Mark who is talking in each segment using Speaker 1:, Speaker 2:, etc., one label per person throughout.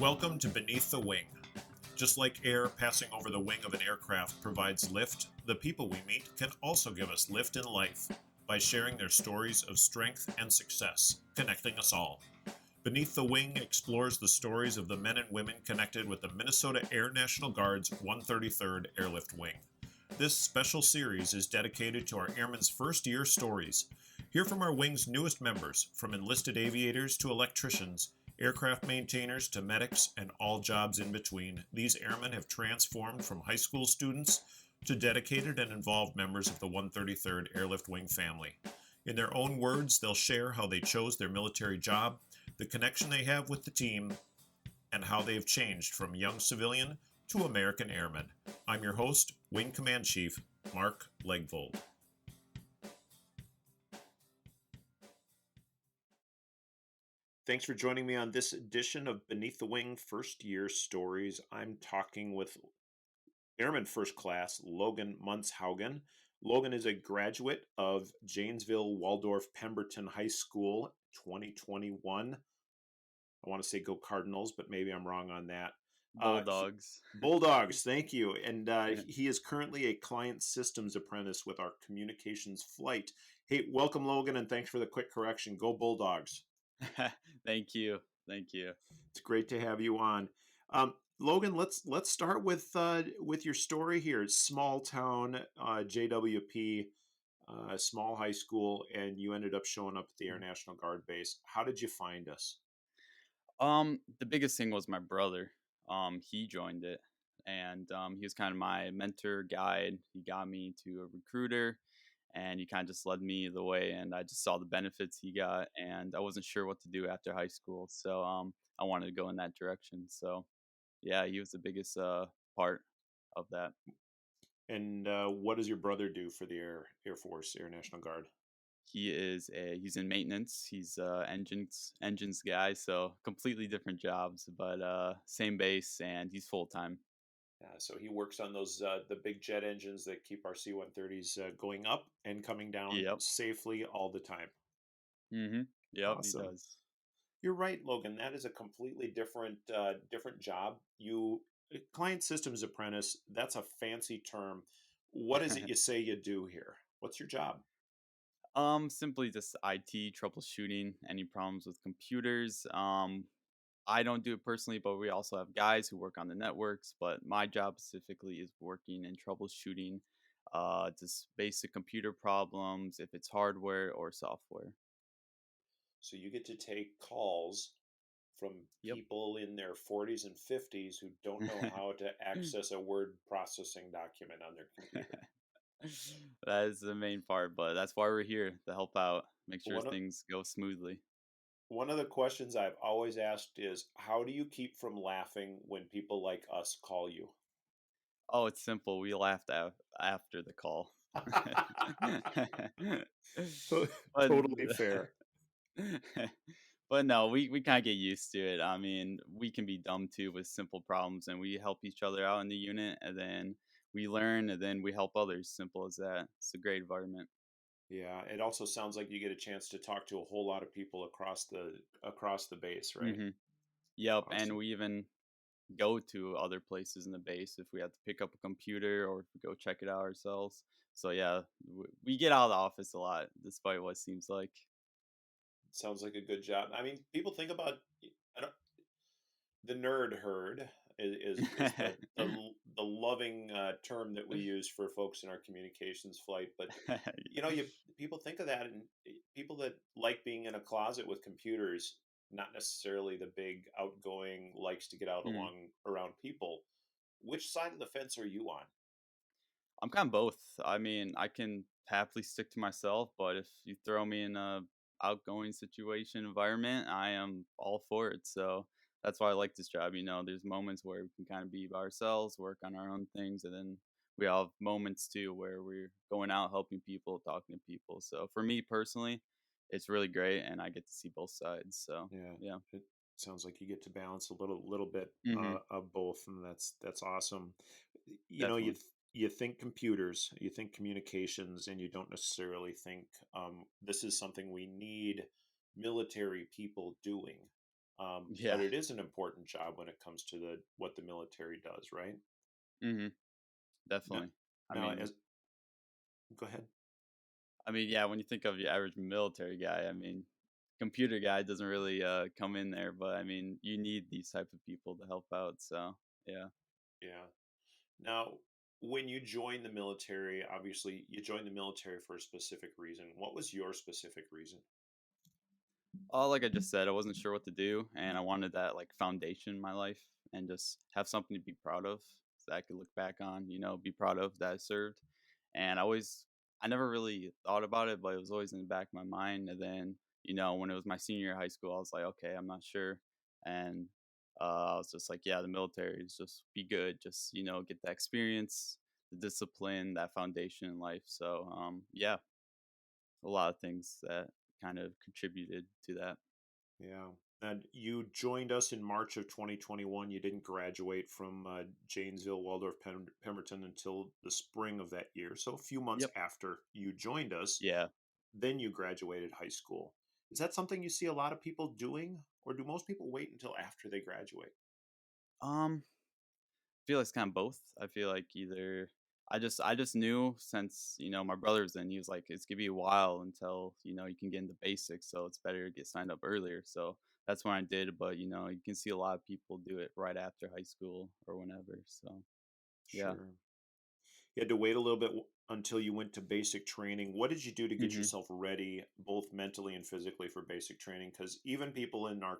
Speaker 1: Welcome to Beneath the Wing. Just like air passing over the wing of an aircraft provides lift, the people we meet can also give us lift in life by sharing their stories of strength and success, connecting us all. Beneath the Wing explores the stories of the men and women connected with the Minnesota Air National Guard's 133rd Airlift Wing. This special series is dedicated to our airmen's first year stories. Hear from our wing's newest members, from enlisted aviators to electricians, aircraft maintainers to medics, and all jobs in between. These airmen have transformed from high school students to dedicated and involved members of the 133rd Airlift Wing family. In their own words, they'll share how they chose their military job, the connection they have with the team, and how they've changed from young civilian to American airman. I'm your host, Wing Command Chief Mark Legvold. Thanks for joining me on this edition of Beneath the Wing First Year Stories. I'm talking with Airman First Class Logan Monshaugen. Logan is a graduate of Janesville Waldorf Pemberton High School 2021. I want to say go Cardinals, but maybe I'm wrong on that.
Speaker 2: Bulldogs.
Speaker 1: Bulldogs, thank you. And he is currently a client systems apprentice with our communications flight. Hey, welcome, Logan, and thanks for the quick correction. Go Bulldogs.
Speaker 2: Thank you.
Speaker 1: It's great to have you on. Logan, let's start with your story here. Small town, JWP, small high school, and you ended up showing up at the Air National Guard base. How did you find us?
Speaker 2: The biggest thing was my brother. He joined it, and he was kind of my mentor, guide. He got me to a recruiter, and he kind of just led me the way. And I just saw the benefits he got, and I wasn't sure what to do after high school, so I wanted to go in that direction. So yeah, he was the biggest part of that.
Speaker 1: And what does your brother do for the Air Force, Air National Guard?
Speaker 2: He's in maintenance. He's engines guy, so completely different jobs, but same base, and he's full time.
Speaker 1: So he works on those the big jet engines that keep our C-130s going up and coming down
Speaker 2: Yep.
Speaker 1: safely all the time.
Speaker 2: Yep, he
Speaker 1: Awesome.
Speaker 2: does.
Speaker 1: You're right, Logan. That is a completely different job. You client systems apprentice. That's a fancy term. What is it you say you do here? What's your job?
Speaker 2: Simply just IT troubleshooting any problems with computers. I don't do it personally, but we also have guys who work on the networks. But my job specifically is working and troubleshooting just basic computer problems, if it's hardware or software.
Speaker 1: So you get to take calls from
Speaker 2: Yep.
Speaker 1: people in their 40s and 50s who don't know how to access a word processing document on their computer.
Speaker 2: That is the main part, but that's why we're here to help out, make sure
Speaker 1: One of
Speaker 2: things go smoothly.
Speaker 1: one of the questions I've always asked is, how do you keep from laughing when people like us call you?
Speaker 2: Oh, it's simple. We laughed after the call. but
Speaker 1: Totally fair.
Speaker 2: but no, we kind of get used to it. I mean, we can be dumb too with simple problems, and we help each other out in the unit, and then we learn, and then we help others. Simple as that. It's a great environment.
Speaker 1: Yeah, it also sounds like you get a chance to talk to a whole lot of people across the base, right?
Speaker 2: hmm Yep, and
Speaker 1: Awesome.
Speaker 2: we even go to other places in the base if we have to pick up a computer or if we go check it out ourselves. So yeah, we get out of the office a lot, despite what seems like.
Speaker 1: Sounds like a good job. I mean, people think about I don't, the nerd herd is the loving term that we use for folks in our communications flight. But you people think of that, and people that like being in a closet with computers, not necessarily the big outgoing likes to get out
Speaker 2: Hmm.
Speaker 1: along around people. Which side of the fence are you on?
Speaker 2: I'm kind of both. I mean, I can happily stick to myself, but if you throw me in a outgoing situation environment, I am all for it. So that's why I like this job. There's moments where we can kind of be by ourselves, work on our own things, and then we have moments too where we're going out helping people, talking to people. So for me personally, it's really great, and I get to see both sides. So
Speaker 1: Yeah,
Speaker 2: yeah,
Speaker 1: it sounds like you get to balance a little bit
Speaker 2: hmm
Speaker 1: of both, and that's awesome. You know,
Speaker 2: definitely.
Speaker 1: you think computers, you think communications, and you don't necessarily think this is something we need military people doing. But
Speaker 2: Yeah.
Speaker 1: it is an important job when it comes to the what the military does, right?
Speaker 2: Hmm.
Speaker 1: Now,
Speaker 2: Definitely. I
Speaker 1: now
Speaker 2: mean,
Speaker 1: as go ahead.
Speaker 2: yeah, when you think of your average military guy, I mean, computer guy doesn't really come in there, but I mean, you need these type of people to help out. So yeah.
Speaker 1: Yeah. Now, when you joined the military, obviously you joined the military for a specific reason. What was your specific reason?
Speaker 2: Like I just said, I wasn't sure what to do, and I wanted that like foundation in my life, and just have something to be proud of that I could look back on. Be proud of that I served. And I never really thought about it, but it was always in the back of my mind. And then, when it was my senior year of high school, I was like, okay, I'm not sure. And I was just like, yeah, the military is just be good, just, get that experience, the discipline, that foundation in life. So, yeah, a lot of things that kind of contributed to that.
Speaker 1: Yeah. And you joined us in March of 2021. You didn't graduate from Janesville, Waldorf, Pemberton until the spring of that year. So a few months
Speaker 2: Yep.
Speaker 1: after you joined us,
Speaker 2: Yeah.
Speaker 1: then you graduated high school. Is that something you see a lot of people doing, or do most people wait until after they graduate?
Speaker 2: Um, feel like it's kind of both. I feel like either I just knew since my brother's in, he was like it's gonna be a while until you can get into basics, so it's better to get signed up earlier. So that's when I did, but you can see a lot of people do it right after high school or whenever. So yeah.
Speaker 1: Sure. You had to wait a little bit until you went to basic training. What did you do to get
Speaker 2: Hmm.
Speaker 1: yourself ready, both mentally and physically, for basic training? Because even people in our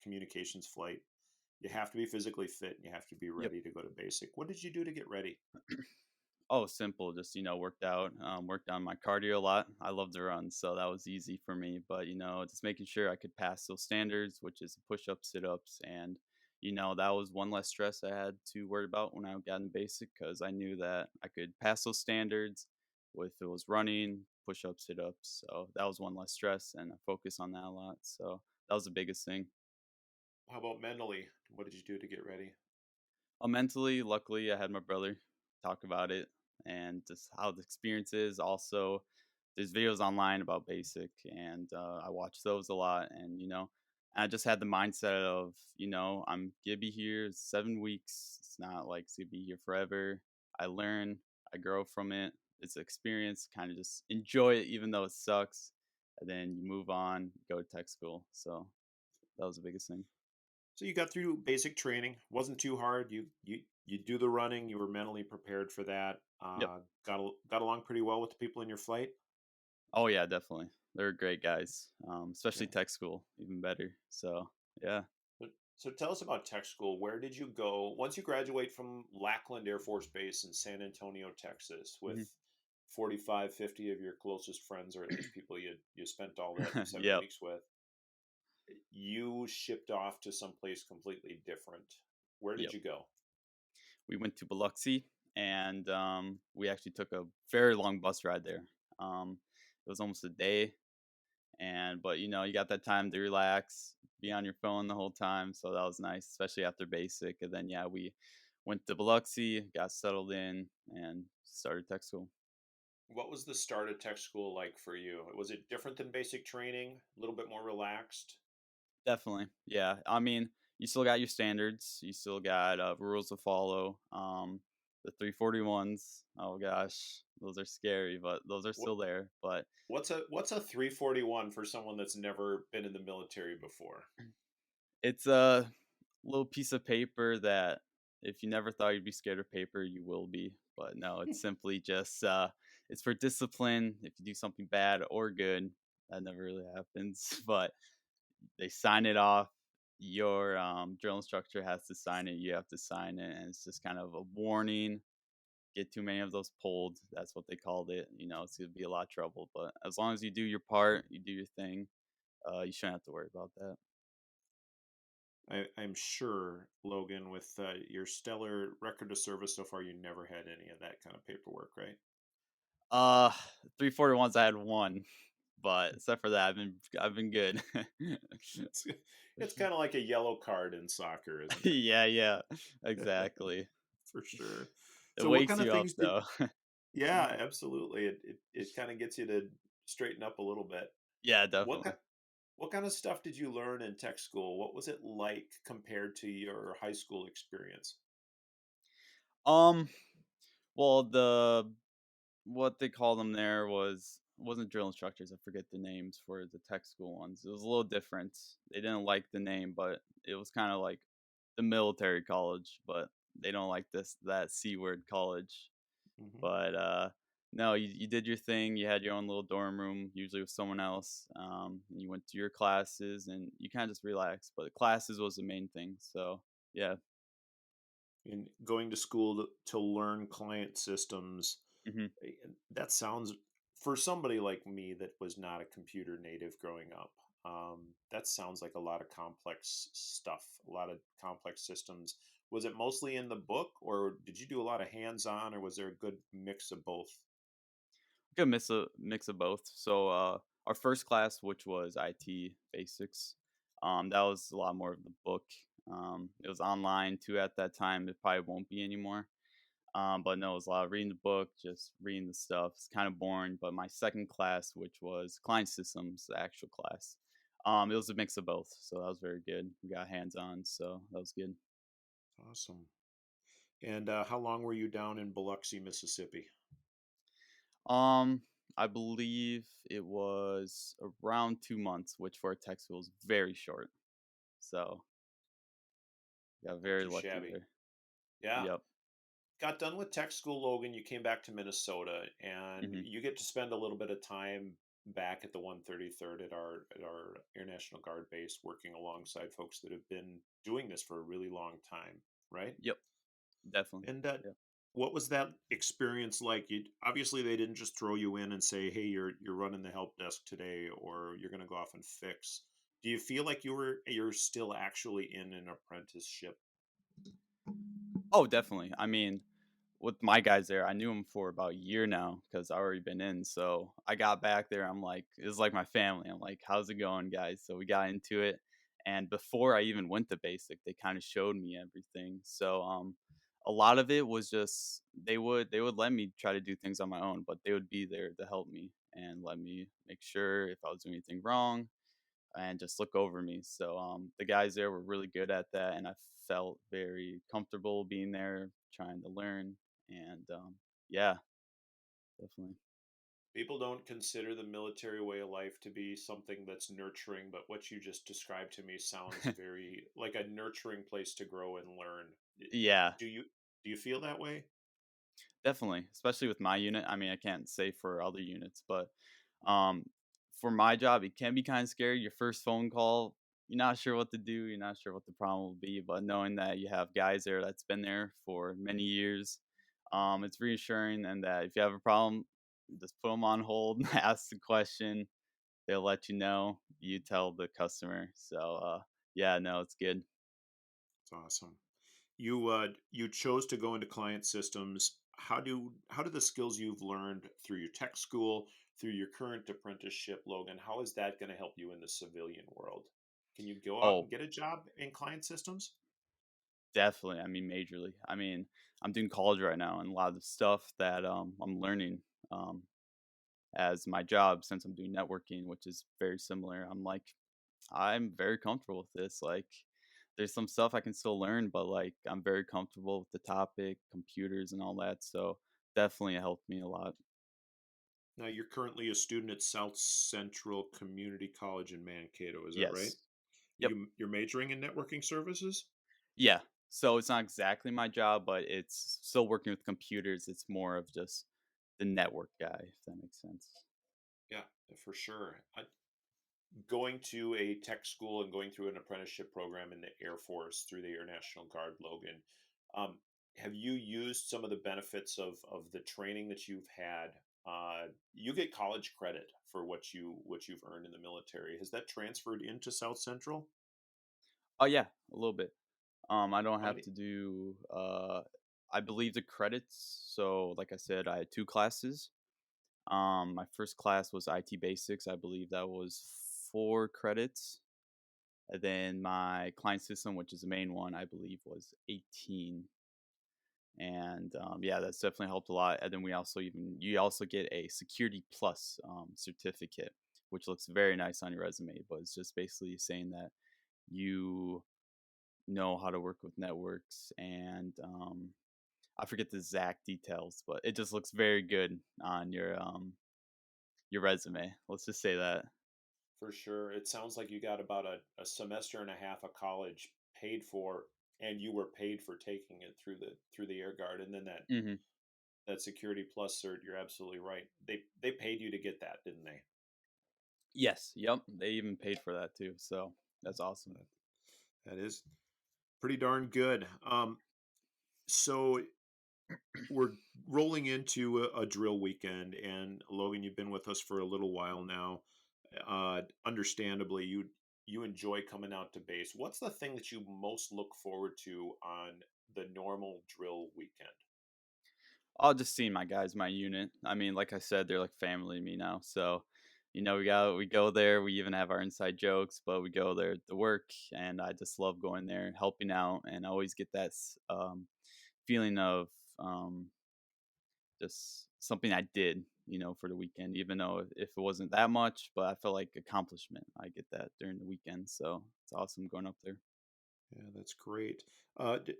Speaker 1: communications flight, you have to be physically fit and you have to be
Speaker 2: Yep.
Speaker 1: ready to go to basic. What did you do to get ready?
Speaker 2: Oh, simple. Just worked out, worked on my cardio a lot. I love to run, so that was easy for me. But just making sure I could pass those standards, which is push-ups, sit-ups, and that was one less stress I had to worry about when I got in basic because I knew that I could pass those standards with it was running, push-ups, sit-ups. So that was one less stress, and I focus on that a lot. So that was the biggest thing.
Speaker 1: How about mentally? What did you do to get ready?
Speaker 2: Mentally, luckily, I had my brother talk about it and just how the experience is. Also, there's videos online about basic, and I watch those a lot. And I just had the mindset of I'm gonna be here 7 weeks. It's not like it's gonna be here forever. I learn, I grow from it. It's an experience. Kind of just enjoy it, even though it sucks. And then you move on, go to tech school. So that was the biggest thing.
Speaker 1: So you got through basic training. Wasn't too hard. You do the running. You were mentally prepared for that.
Speaker 2: Yep.
Speaker 1: Got along pretty well with the people in your flight.
Speaker 2: Oh yeah, definitely. They're great guys,
Speaker 1: Yeah.
Speaker 2: especially tech school, even better. So yeah.
Speaker 1: So tell us about tech school. Where did you go once you graduate from Lackland Air Force Base in San Antonio, Texas, with
Speaker 2: Hmm.
Speaker 1: 45, 50 of your closest friends, or at least people you spent all that seven
Speaker 2: Yep.
Speaker 1: weeks with? You shipped off to someplace completely different. Where did
Speaker 2: Yep.
Speaker 1: you go?
Speaker 2: We went to Biloxi, and we actually took a very long bus ride there. It was almost a day, and but you got that time to relax, be on your phone the whole time, so that was nice, especially after basic. And then yeah, we went to Biloxi, got settled in, and started tech school.
Speaker 1: What was the start of tech school like for you? Was it different than basic training? A little bit more relaxed?
Speaker 2: Definitely. Yeah. I mean, you still got your standards. You still got rules to follow. The 341s. Oh gosh, those are scary, but those are
Speaker 1: What
Speaker 2: still there. But
Speaker 1: what's a 341 for someone that's never been in the military before?
Speaker 2: it's a little piece of paper that if you never thought you'd be scared of paper, you will be. But no, it's simply just it's for discipline. If you do something bad or good, that never really happens. But they sign it off. Your drill instructor has to sign it. You have to sign it, and it's just kind of a warning. Get too many of those pulled. That's what they called it. It's gonna be a lot of trouble. But as long as you do your part, you do your thing, you shouldn't have to worry about that.
Speaker 1: I'm sure, Logan, with your stellar record of service so far, you never had any of that kind of paperwork, right?
Speaker 2: Uh, 341s. I had one, but except for that, I've been good.
Speaker 1: It's, it's kind of like a yellow card in soccer, isn't
Speaker 2: Yeah, yeah,
Speaker 1: it?
Speaker 2: exactly.
Speaker 1: For sure.
Speaker 2: It
Speaker 1: So, what
Speaker 2: wakes
Speaker 1: kind of
Speaker 2: you up
Speaker 1: things did?
Speaker 2: though.
Speaker 1: Yeah, absolutely. It kind of gets you to straighten up a little bit.
Speaker 2: Yeah,
Speaker 1: What ki-
Speaker 2: definitely.
Speaker 1: What kind of stuff did you learn in tech school? What was it like compared to your high school experience?
Speaker 2: Um, well, what they call them there wasn't drill instructors. I forget the names for the tech school ones. It was a little different. They didn't like the name, but it was kind of like the military college, but they don't like this that C word college.
Speaker 1: Hmm.
Speaker 2: But no, you did your thing. You had your own little dorm room, usually with someone else. And you went to your classes, and you kind of just relaxed. But the classes was the main thing. So yeah.
Speaker 1: And going to school to learn client systems,
Speaker 2: Hmm.
Speaker 1: that sounds, for somebody like me that was not a computer native growing up, that sounds like a lot of complex stuff, a lot of complex systems. Was it mostly in the book, or did you do a lot of hands-on, or was there a good mix of both?
Speaker 2: Good mix of both. So our first class, which was IT basics, that was a lot more of the book. It was online too at that time. It probably won't be anymore. But no, it was a lot of reading the book, just reading the stuff. It's kind of boring. But my second class, which was client systems, the actual class, it was a mix of both. So that was very good. We got hands on, so that was good.
Speaker 1: Awesome. And how long were you down in Biloxi, Mississippi?
Speaker 2: Um, I believe it was around 2 months, which for a tech school is very short. So got
Speaker 1: Not
Speaker 2: very
Speaker 1: too
Speaker 2: lucky
Speaker 1: shabby.
Speaker 2: there.
Speaker 1: Yeah.
Speaker 2: Yep.
Speaker 1: Got done with tech school, Logan. You came back to Minnesota, and
Speaker 2: Hmm.
Speaker 1: you get to spend a little bit of time back at the 133rd at our Air National Guard base, working alongside folks that have been doing this for a really long time, right?
Speaker 2: Yep. Definitely.
Speaker 1: And
Speaker 2: Yeah.
Speaker 1: what was that experience like? You obviously they didn't just throw you in and say, "Hey, you're running the help desk today, or you're going to go off and fix." Do you feel like you're still actually in an apprenticeship?
Speaker 2: Oh, definitely. I mean, with my guys there, I knew him for about a year now because I already been in. So I got back there. I'm like, it's like my family. I'm like, how's it going, guys? So we got into it, and before I even went to basic, they kind of showed me everything. So a lot of it was just they would let me try to do things on my own, but they would be there to help me and let me make sure if I was doing anything wrong and just look over me. So the guys there were really good at that, and I felt very comfortable being there, trying to learn, and yeah, definitely.
Speaker 1: People don't consider the military way of life to be something that's nurturing, but what you just described to me sounds very like a nurturing place to grow and learn.
Speaker 2: Yeah,
Speaker 1: Do you do you feel that way?
Speaker 2: definitely, especially with my unit. I mean, I can't say for other units, but um, for my job, it can be kind of scary. Your first phone call, you're not sure what to do, you're not sure what the problem will be, but knowing that you have guys there that's been there for many years, it's reassuring. And that if you have a problem, just put them on hold, ask the question, they'll let you know. You tell the customer. So, yeah, no, it's good.
Speaker 1: It's awesome. You chose to go into client systems. How do the skills you've learned through your tech school, through your current apprenticeship, Logan, how is that going to help you in the civilian world? Can you go out
Speaker 2: Oh,
Speaker 1: and get a job in client systems?
Speaker 2: definitely. I mean, majorly. I mean, I'm doing college right now, and a lot of the stuff that I'm learning um, as my job, since I'm doing networking, which is very similar. I'm like, I'm very comfortable with this. Like, there's some stuff I can still learn, but like, I'm very comfortable with the topic, computers, and all that. So definitely it helped me a lot.
Speaker 1: Now, you're currently a student at South Central Community College in Mankato, is that right?
Speaker 2: Yes. Yep.
Speaker 1: You're majoring in networking services?
Speaker 2: Yeah. So it's not exactly my job, but it's still working with computers. It's more of just the network guy, if that makes sense.
Speaker 1: Yeah, for sure. Going to a tech school and going through an apprenticeship program in the Air Force through the Air National Guard, Logan. Um, have you used some of the benefits of the training that you've had? You get college credit for what you've earned in the military. Has that transferred into South Central?
Speaker 2: Oh yeah, a little bit. I don't
Speaker 1: How
Speaker 2: have
Speaker 1: many?
Speaker 2: to do I believe the credits. So like I said, I had two classes. My first class was IT basics. I believe that was 4 credits. And then my client system, which is the main one, I believe was 18. And yeah, that's definitely helped a lot. And then you also get a security plus certificate, which looks very nice on your resume, but it's just basically saying that you know how to work with networks and I forget the exact details, but it just looks very good on your resume. Let's just say that.
Speaker 1: For sure. It sounds like you got about a semester and a half of college paid for, and you were paid for taking it through the Air Guard, and then
Speaker 2: Hmm.
Speaker 1: that Security Plus cert. You're absolutely right. They paid you to get that, didn't they?
Speaker 2: Yes. Yep. They even paid for that too. So that's awesome.
Speaker 1: That, that is pretty darn good. So we're rolling into a drill weekend, and Logan, you've been with us for a little while now. Understandably, you enjoy coming out to base. What's the thing that you most look forward to on the normal drill weekend?
Speaker 2: I'll just see my guys, my unit. I mean, like I said, they're like family to me now. So, we go there. We even have our inside jokes, but we go there to work, and I just love going there and helping out, and I always get that feeling of um, just something I did, for the weekend, even though if it wasn't that much, but I felt like accomplishment. I get that during the weekend, so it's awesome going up there.
Speaker 1: Yeah, that's great. Uh, d-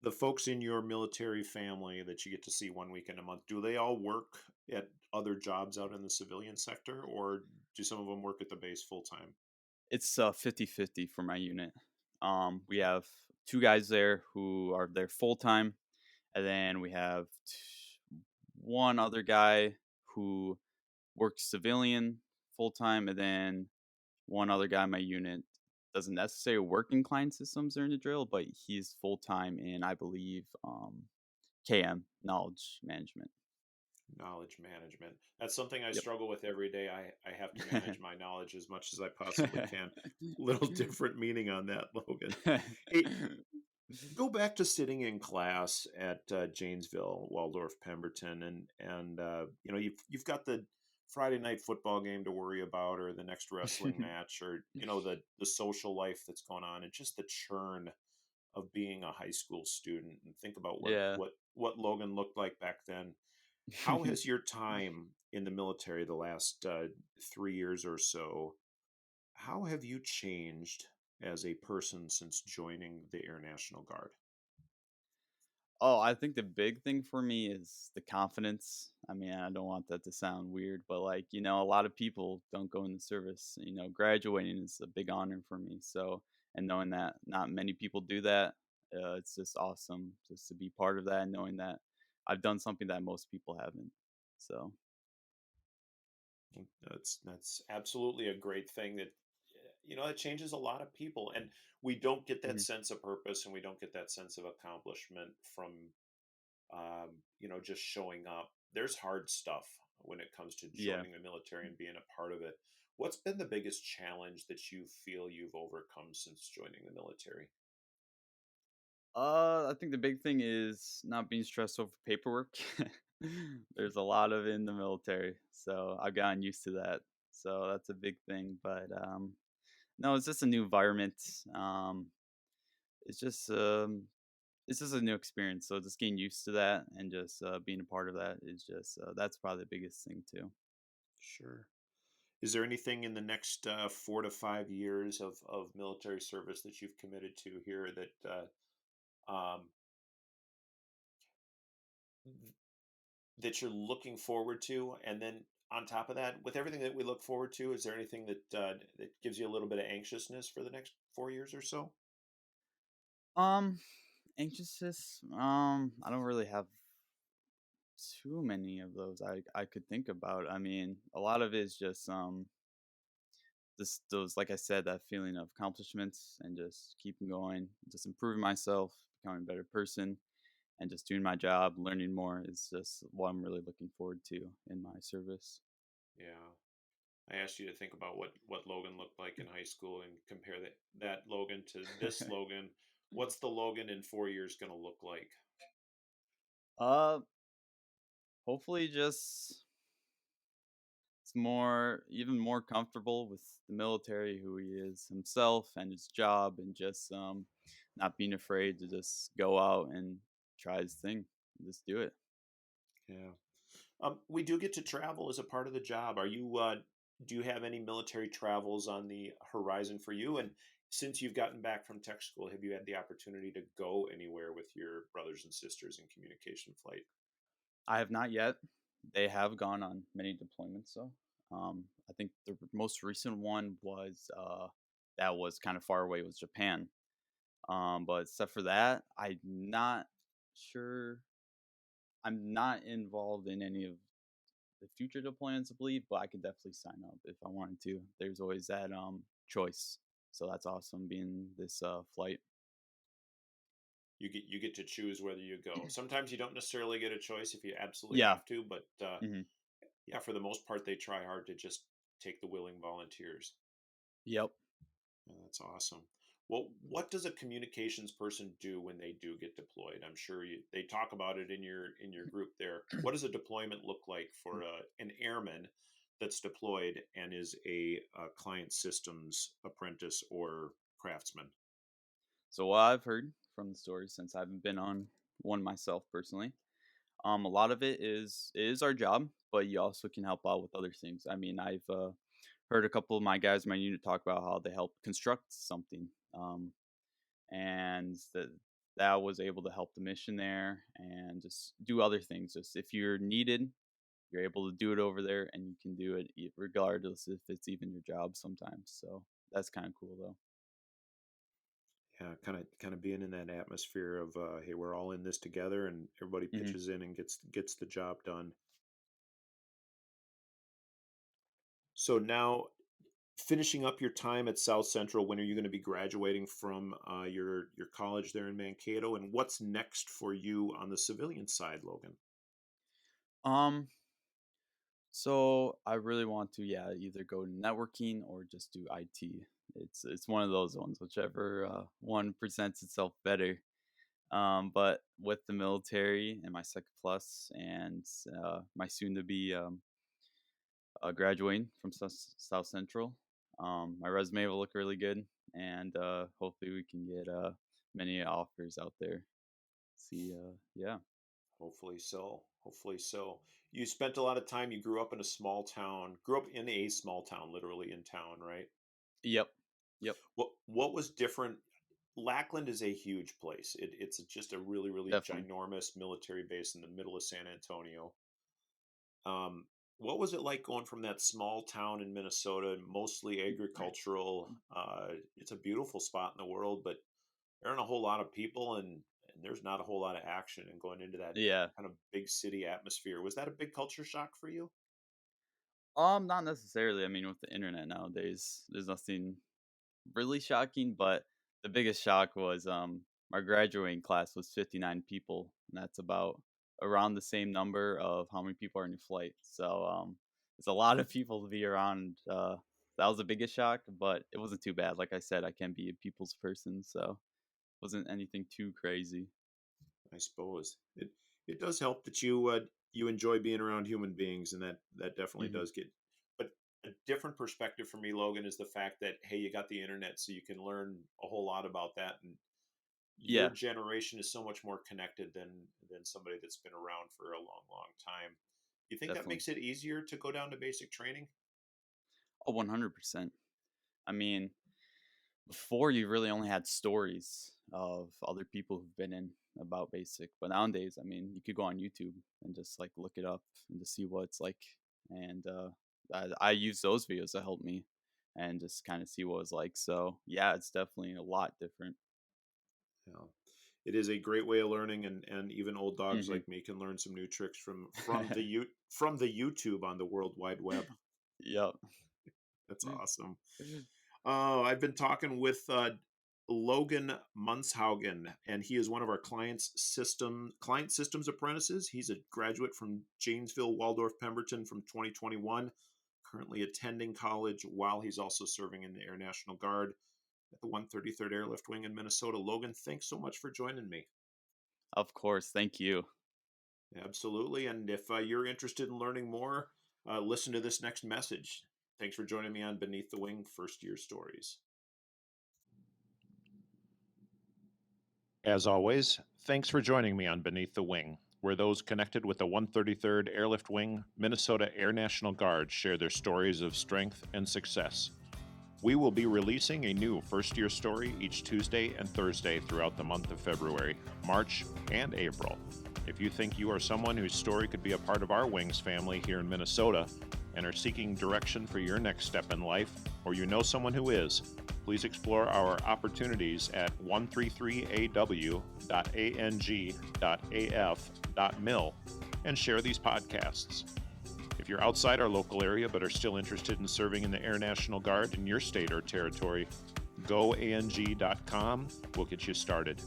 Speaker 1: the folks in your military family that you get to see one weekend a month, do they all work at other jobs out in the civilian sector, or do some of them work at the base full time?
Speaker 2: It's 50-50 for my unit. We have two guys there who are there full time, and then we have one other guy who works civilian full time, and then one other guy in my unit doesn't necessarily work in client systems during the drill, but he's full time in, I believe, KM, knowledge management.
Speaker 1: Knowledge management. That's something I
Speaker 2: Yep.
Speaker 1: struggle with every day. I have to manage my knowledge as much as I possibly can. Little different meaning on that, Logan. Hey, go back to sitting in class at Janesville, Waldorf, Pemberton, and you know you've got the Friday night football game to worry about, or the next wrestling match, or you know the social life that's going on, and just the churn of being a high school student. And think about
Speaker 2: Yeah.
Speaker 1: what Logan looked like back then. How has your time in the military the last 3 years or so? How have you changed as a person since joining the Air National Guard?
Speaker 2: Oh, I think the big thing for me is the confidence. I mean, I don't want that to sound weird, but like, a lot of people don't go in the service. Graduating is a big honor for me. So, and knowing that not many people do that, it's just awesome just to be part of that and knowing that I've done something that most people haven't. So,
Speaker 1: That's absolutely a great thing that you know it changes a lot of people, and we don't get that
Speaker 2: mhm.
Speaker 1: sense of purpose, and we don't get that sense of accomplishment from you know just showing up. There's hard stuff when it comes to
Speaker 2: Yeah.
Speaker 1: joining the military and being a part of it. What's been the biggest challenge that you feel you've overcome since joining the military?
Speaker 2: I think the big thing is not being stressed over paperwork. There's a lot of it in the military, so I've gotten used to that. So that's a big thing. But no, it's just a new environment. Um, it's just um, it's just a new experience. So just getting used to that and just being a part of that is just that's probably the biggest thing too.
Speaker 1: Sure. Is there anything in the next 4 to 5 years of military service that you've committed to here that you're looking forward to? And then on top of that, with everything that we look forward to, is there anything that gives you a little bit of anxiousness for the next 4 years or so?
Speaker 2: Um, anxiousness. I don't really have too many of those I could think about. I mean, a lot of it is just this those like I said, that feeling of accomplishments and just keeping going, just improving myself, becoming a better person, and just doing my job, learning more is just what I'm really looking forward to in my service.
Speaker 1: Yeah. I asked you to think about what Logan looked like in high school and compare that Logan to this Logan. What's the Logan in 4 years going to look like?
Speaker 2: uh Hopefully just it's more even more comfortable with the military, who he is himself and his job, and just not being afraid to just go out and try his thing, just do it.
Speaker 1: Yeah. We do get to travel as a part of the job. Are you? do you have any military travels on the horizon for you? And since you've gotten back from tech school, have you had the opportunity to go anywhere with your brothers and sisters in communication flight?
Speaker 2: I have not yet. They have gone on many deployments, though. I think the most recent one was that was kind of far away was Japan. But except for that, I'm not sure. I'm not involved in any of the future deployments, I believe, but I could definitely sign up if I wanted to. There's always that choice, so that's awesome. Being this flight.
Speaker 1: You get to choose whether you go. Sometimes you don't necessarily get a choice if you absolutely
Speaker 2: Yeah.
Speaker 1: have to, but
Speaker 2: Hmm.
Speaker 1: yeah, for the most part, they try hard to just take the willing volunteers.
Speaker 2: Yep.
Speaker 1: Yeah, that's awesome. Well, what does a communications person do when they do get deployed? I'm sure they talk about it in your group there. What does a deployment look like for an airman that's deployed and is a client systems apprentice or craftsman?
Speaker 2: So what I've heard from the stories since I haven't been on one myself personally, a lot of it is our job, but you also can help out with other things. I mean, I've heard a couple of my guys in my unit talk about how they help construct something, and that was able to help the mission there, and just do other things. Just if you're needed, you're able to do it over there, and you can do it regardless if it's even your job sometimes. So that's kind of cool, though.
Speaker 1: Yeah, kind of being in that atmosphere of hey, we're all in this together, and everybody
Speaker 2: Hmm.
Speaker 1: pitches in and gets the job done. So now, finishing up your time at South Central, when are you going to be graduating from your college there in Mankato? And what's next for you on the civilian side, Logan?
Speaker 2: Um, so I really want to, yeah, either go networking or just do IT. It's one of those ones, whichever one presents itself better. But with the military and my second plus and my soon to be graduating from South Central, my resume will look really good, and hopefully we can get many offers out there. See, yeah,
Speaker 1: Hopefully so. Hopefully so. You spent a lot of time. You grew up in a small town. Grew up in a small town, literally in town, right?
Speaker 2: yep, yep,
Speaker 1: What was different? Lackland is a huge place. It's just a really
Speaker 2: definitely,
Speaker 1: ginormous military base in the middle of San Antonio. Um, what was it like going from that small town in Minnesota, mostly agricultural? It's a beautiful spot in the world, but there aren't a whole lot of people, and there's not a whole lot of action. And going into that
Speaker 2: yeah.
Speaker 1: kind of big city atmosphere, was that a big culture shock for you?
Speaker 2: Not necessarily. I mean, with the internet nowadays, there's nothing really shocking, but the biggest shock was our graduating class was 59 people, and that's about around the same number of how many people are in your flight. So it's a lot of people to be around. That was the biggest shock, but it wasn't too bad. Like I said, I can be a people's person, so it wasn't anything too crazy.
Speaker 1: I suppose it does help that you enjoy being around human beings, and that definitely
Speaker 2: Hmm.
Speaker 1: does get. But a different perspective for me, Logan, is the fact that hey, you got the internet, so you can learn a whole lot about that, and your
Speaker 2: Yeah,
Speaker 1: generation is so much more connected than somebody that's been around for a long time. You think that
Speaker 2: definitely.
Speaker 1: makes it easier to go down to basic training?
Speaker 2: Oh, 100%. I mean, before you really only had stories of other people who've been in about basic, but nowadays, I mean, you could go on YouTube and just like look it up and just see what it's like, and I use those videos to help me and just kind of see what it's like. So yeah, it's definitely a lot different.
Speaker 1: Yeah. It is a great way of learning, and even old dogs
Speaker 2: Hmm.
Speaker 1: like me can learn some new tricks from the YouTube on the World Wide Web.
Speaker 2: Yep.
Speaker 1: That's awesome. Oh, I've been talking with Logan Monshaugen, and he is one of our client systems apprentices. He's a graduate from Janesville Waldorf Pemberton from 2021, currently attending college while he's also serving in the Air National Guard at the 133rd Airlift Wing in Minnesota. Logan, thanks so much for joining me.
Speaker 2: Of course. Thank you.
Speaker 1: Absolutely. And if you're interested in learning more, listen to this next message. Thanks for joining me on Beneath the Wing First Year Stories. As always, thanks for joining me on Beneath the Wing. where those connected with the 133rd Airlift Wing, Minnesota Air National Guard share their stories of strength and success. We will be releasing a new first-year story each Tuesday and Thursday throughout the month of February, March, and April. If you think you are someone whose story could be a part of our Wings family here in Minnesota and are seeking direction for your next step in life, or you know someone who is, please explore our opportunities at 133aw.ang.af.mil and share these podcasts. If you're outside our local area but are still interested in serving in the Air National Guard in your state or territory, goang.com will get you started.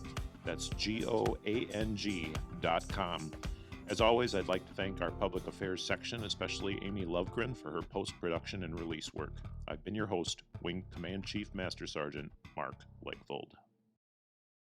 Speaker 1: That's goang.com. As always, I'd like to thank our public affairs section, especially Amy Lovegren, for her post-production and release work. I've been your host, Wing Command Chief Master Sergeant Mark Legvold.